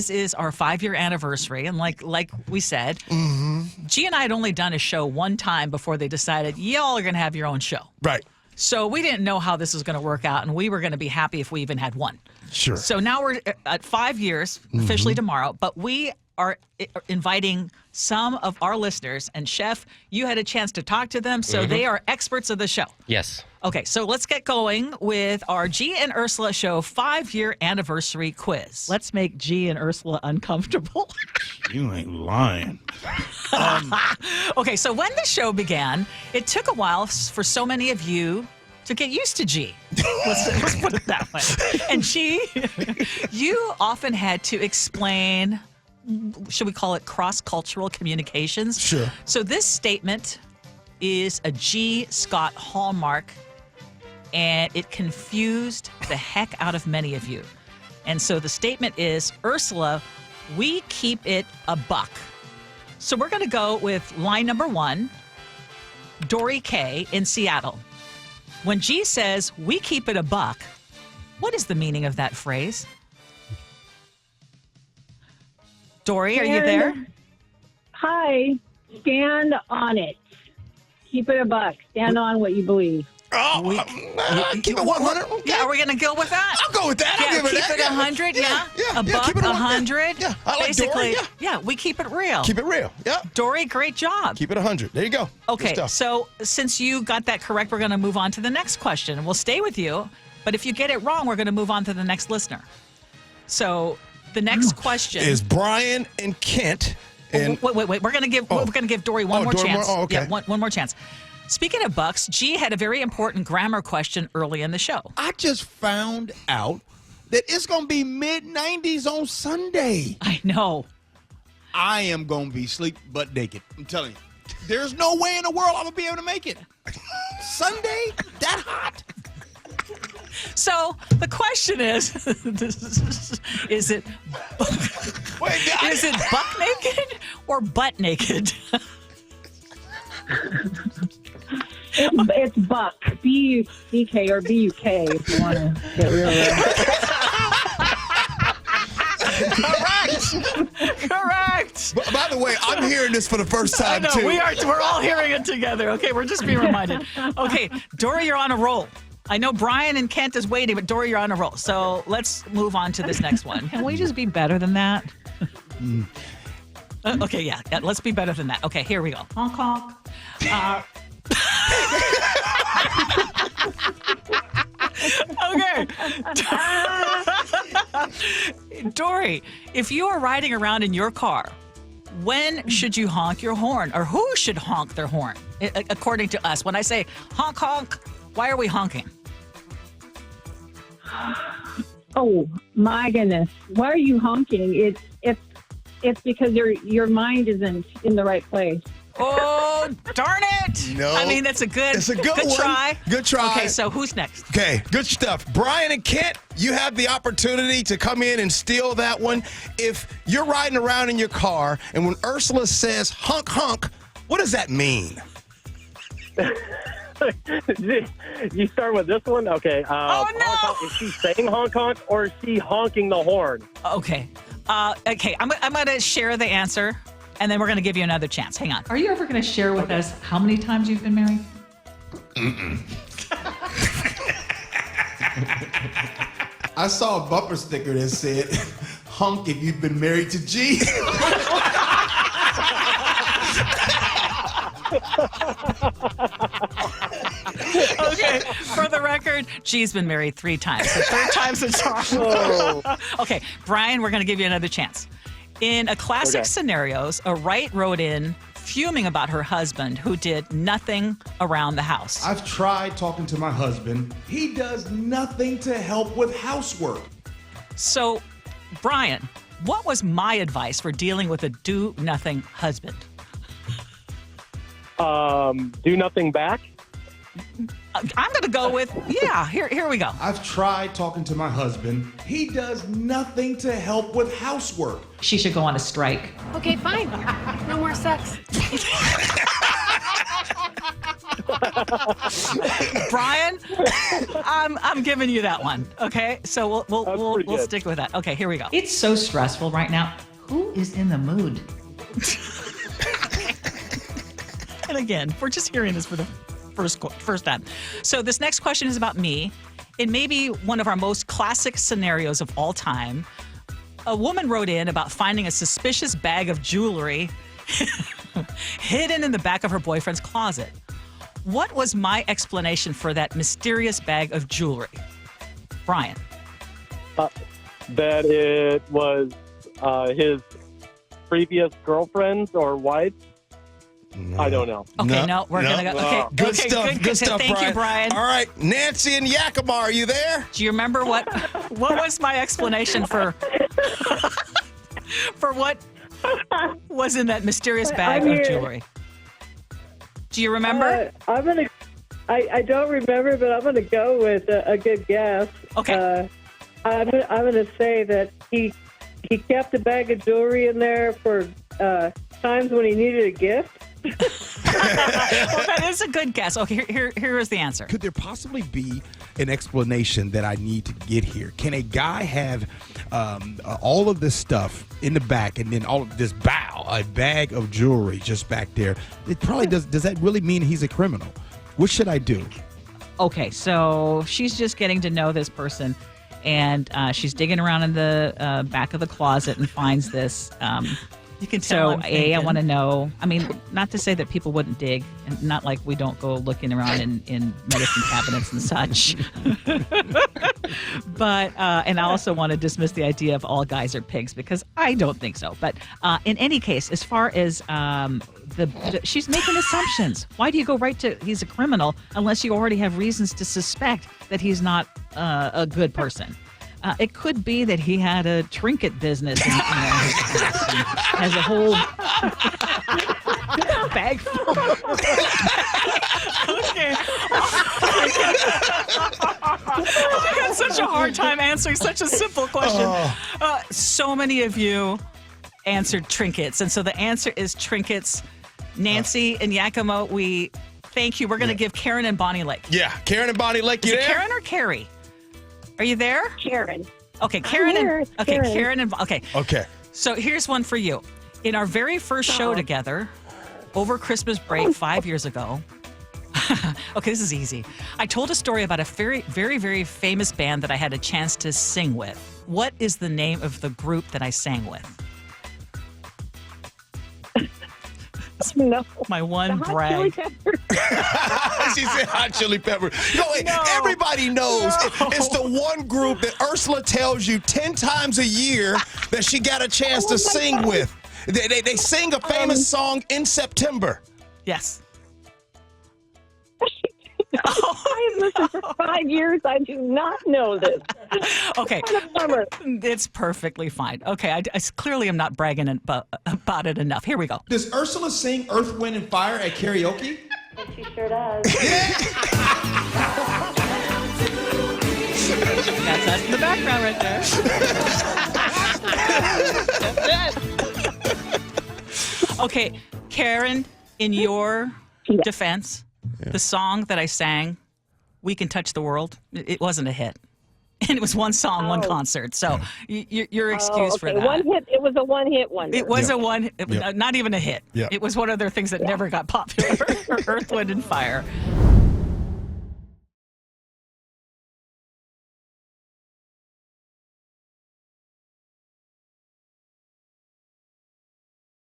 this is our 5-year anniversary. And like we said, Gee and I had only done a show one time before they decided, y'all are going to have your own show. Right. So we didn't know how this was going to work out, and we were going to be happy if we even had one. Sure. So now we're at 5 years, officially tomorrow, but we are inviting some of our listeners, and Chef, you had a chance to talk to them, so they are experts of the show. Yes. Okay, so let's get going with our Gee and Ursula Show 5-year anniversary quiz. Let's make Gee and Ursula uncomfortable. You ain't lying. Okay, so when the show began, it took a while for so many of you to get used to Gee. Let's put it that way. And Gee, you often had to explain, should we call it cross-cultural communications? Sure. So this statement is a G. Scott hallmark, and it confused the heck out of many of you. And so the statement is, Ursula, we keep it a buck. So we're going to go with line number 1, Dory K. in Seattle. When G says, we keep it a buck, what is the meaning of that phrase? Dory, are you there? Hi. Stand on it. Keep it a buck. Stand on what you believe. Keep it 100. Okay. Yeah, are we going to go with that? I'll go with that. Yeah, I'll give keep it that. it 100, yeah? A buck, keep it 100. Yeah, I like Basically, Dory, yeah, we keep it real. Keep it real. Yeah. Dory, great job. Keep it 100. There you go. Okay, Good stuff. so since you got that correct, we're going to move on to the next question. We'll stay with you, but if you get it wrong, we're going to move on to the next listener. So the next question is Brian and Kent. And wait. We're going to give Dory one more Dory chance. more? Oh, okay. Yeah, one more chance. Speaking of bucks, G had a very important grammar question early in the show. I just found out that it's going to be mid-90s on Sunday. I know. I am going to be sleep butt naked. I'm telling you. There's no way in the world I'm going to be able to make it. Sunday? That hot? So the question is it is it buck naked or butt naked? It's buck. B-U-C-K or B-U-K if you want to get real. Correct. By the way, I'm hearing this for the first time, I know, too. we're all hearing it together. Okay, we're just being reminded. Okay, Dory, you're on a roll. I know Brian and Kent is waiting, but Dory, you're on a roll. So let's move on to this next one. Can we just be better than that? Okay, yeah, let's be better than that. Okay, here we go. Honk, honk. Okay. Dory, if you are riding around in your car, when should you honk your horn? Or who should honk their horn? According to us. When I say honk, honk, why are we honking? Oh, my goodness. Why are you honking? It's because your mind isn't in the right place. Oh, darn it. No. I mean, it's a good one. try. Good try. Okay, so who's next? Okay, good stuff. Brian and Kent, you have the opportunity to come in and steal that one. If you're riding around in your car and when Ursula says honk, honk, what does that mean? You start with this one? Okay. Oh, no. Honk, honk. Is she saying honk, honk, or is she honking the horn? Okay. I'm going to share the answer, and then we're going to give you another chance. Hang on. Are you ever going to share with us how many times you've been married? I saw a bumper sticker that said, "Hunk if you've been married to G." Okay, for the record, G's been married 3 times. The third time's a charm. Oh. Okay, Brian, we're going to give you another chance. In a classic scenarios, a Wright wrote in fuming about her husband who did nothing around the house. I've tried talking to my husband. He does nothing to help with housework. So, Brian, what was my advice for dealing with a do-nothing husband? Do nothing back? I'm going to go with, here we go. I've tried talking to my husband. He does nothing to help with housework. She should go on a strike. Okay, fine. No more sex. Brian, I'm giving you that one. Okay, so we'll stick with that. Okay, here we go. It's so stressful right now. Who is in the mood? And again, we're just hearing this for the first time. So this next question is about me. It may be one of our most classic scenarios of all time. A woman wrote in about finding a suspicious bag of jewelry hidden in the back of her boyfriend's closet. What was my explanation for that mysterious bag of jewelry? Brian. That it was his previous girlfriend or wife. No. I don't know. Okay, no, we're going to go. Okay, Good okay, stuff. Good stuff, Thank you, Brian. All right, Nancy and Yakima, are you there? Do you remember what was my explanation for what was in that mysterious bag of jewelry? Do you remember? I don't remember, but I'm gonna go with a good guess. Okay. I'm gonna say that he kept a bag of jewelry in there for times when he needed a gift. Well, that is a good guess. Okay, here is the answer. Could there possibly be an explanation that I need to get here? Can a guy have all of this stuff in the back and then all of this a bag of jewelry just back there? It probably does. Does that really mean he's a criminal? What should I do? Okay, so she's just getting to know this person, and she's digging around in the back of the closet and finds this. You can tell. So, I want to know. I mean, not to say that people wouldn't dig, and not like we don't go looking around in medicine cabinets and such. But, and I also want to dismiss the idea of all guys are pigs, because I don't think so. But in any case, as far as she's making assumptions. Why do you go right to he's a criminal unless you already have reasons to suspect that he's not a good person? It could be that he had a trinket business and has a whole bag full. Okay. I had such a hard time answering such a simple question. So many of you answered trinkets, and so the answer is trinkets. Nancy and Yakima, we thank you. We're going to give Karen and Bonnie Lake. Yeah, Karen and Bonnie Lake, you there? Karen or Carrie? Are you there? Karen. Okay, Karen and Karen. Okay. So here's one for you. In our very first show together, over Christmas break 5 years ago. Okay, this is easy. I told a story about a very, very, very famous band that I had a chance to sing with. What is the name of the group that I sang with? No. My one brag. She said Hot Chili Pepper. No, everybody knows it's the one group that Ursula tells you 10 times a year that she got a chance to sing with. They sing a famous song in September. Yes. I have listened for 5 years. I do not know this. Okay. It's perfectly fine. Okay, I clearly am not bragging about it enough. Here we go. Does Ursula sing Earth, Wind, and Fire at karaoke? She sure does. That's us in the background right there. That's it. Okay, Karen, in your defense, the song that I sang, We Can Touch the World, it wasn't a hit. And it was one song, one concert. So you're excused for that. One hit. It was a one-hit wonder. It was a one, not even a hit. Yep. It was one of their things that never got popular, Earth, Wind, and Fire.